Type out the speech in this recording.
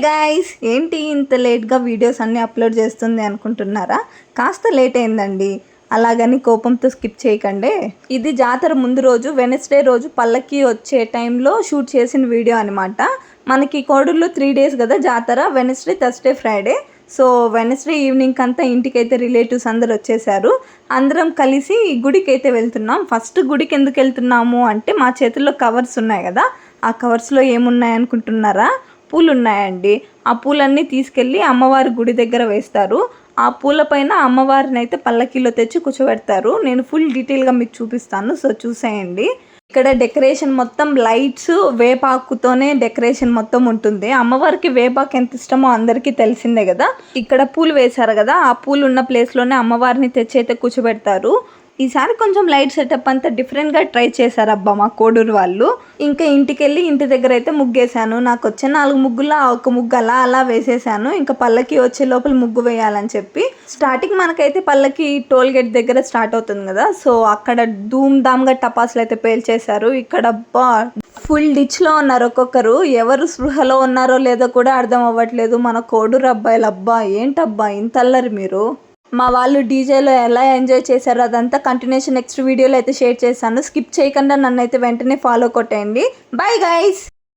Guys, ఏంటి ఇంత లేట్గా వీడియోస్ అన్నీ అప్లోడ్ చేస్తుంది అనుకుంటున్నారా? కాస్త లేట్ అయిందండి, అలాగని కోపంతో స్కిప్ చేయకండి. ఇది జాతర ముందు రోజు వెనస్డే రోజు పల్లకి వచ్చే టైంలో షూట్ చేసిన వీడియో అనమాట. మనకి కోడూరులో 3 days కదా జాతర, Wednesday, Thursday, Friday. So Wednesday evening అంతా ఇంటికైతే రిలేటివ్స్ అందరు వచ్చేసారు. అందరం కలిసి గుడికి అయితే వెళ్తున్నాం. ఫస్ట్ గుడికి ఎందుకు వెళ్తున్నాము అంటే, మా చేతుల్లో కవర్స్ ఉన్నాయి కదా, ఆ కవర్స్లో ఏమున్నాయి అనుకుంటున్నారా? పూలు ఉన్నాయండి. ఆ పూలన్నీ తీసుకెళ్ళి అమ్మవారి గుడి దగ్గర వేస్తారు. ఆ పూలపైన అమ్మవారిని అయితే పల్లకీలో తెచ్చి కూర్చోబెడతారు. నేను ఫుల్ డీటెయిల్గా మీకు చూపిస్తాను, సో చూసేయండి. ఇక్కడ డెకరేషన్ మొత్తం లైట్స్, వేపాకుతోనే డెకరేషన్ మొత్తం ఉంటుంది. అమ్మవారికి వేపాకు ఎంత ఇష్టమో అందరికీ తెలిసిందే కదా. ఇక్కడ పూలు వేశారు కదా, ఆ పూలు ఉన్న ప్లేస్లోనే అమ్మవారిని తెచ్చి అయితే కూర్చోబెడతారు. ఈసారి కొంచెం లైట్ సెటప్ అంతా డిఫరెంట్గా ట్రై చేశారు అబ్బా మా కోడూరు వాళ్ళు. ఇంకా ఇంటికి వెళ్ళి ఇంటి దగ్గర అయితే ముగ్గేశాను. నాకు వచ్చే 4 ముగ్గుల ఒక ముగ్గు అలా వేసేసాను. ఇంకా పల్లకి వచ్చే లోపల ముగ్గు వేయాలని చెప్పి స్టార్టింగ్ మనకైతే పల్లకి టోల్ గేట్ దగ్గర స్టార్ట్ అవుతుంది కదా, సో అక్కడ ధూమ్ ధామ్గా టపాసులు అయితే పేల్చేశారు. ఇక్కడ అబ్బా ఫుల్ డిచ్లో ఉన్నారు ఒక్కొక్కరు. ఎవరు స్పృహలో ఉన్నారో లేదో కూడా అర్థం అవ్వట్లేదు. మన కోడూరు అబ్బాయిలు అబ్బా ఏంటబ్బా ఇంత అల్లరి మీరు. మా వాళ్ళు డీజేలో ఎలా ఎంజాయ్ చేశారో అదంతా కంటిన్యూషన్ నెక్స్ట్ వీడియోలో అయితే షేర్ చేశాను. స్కిప్ చేయకుండా నన్ను అయితే వెంటనే ఫాలో కొట్టేయండి. Bye guys.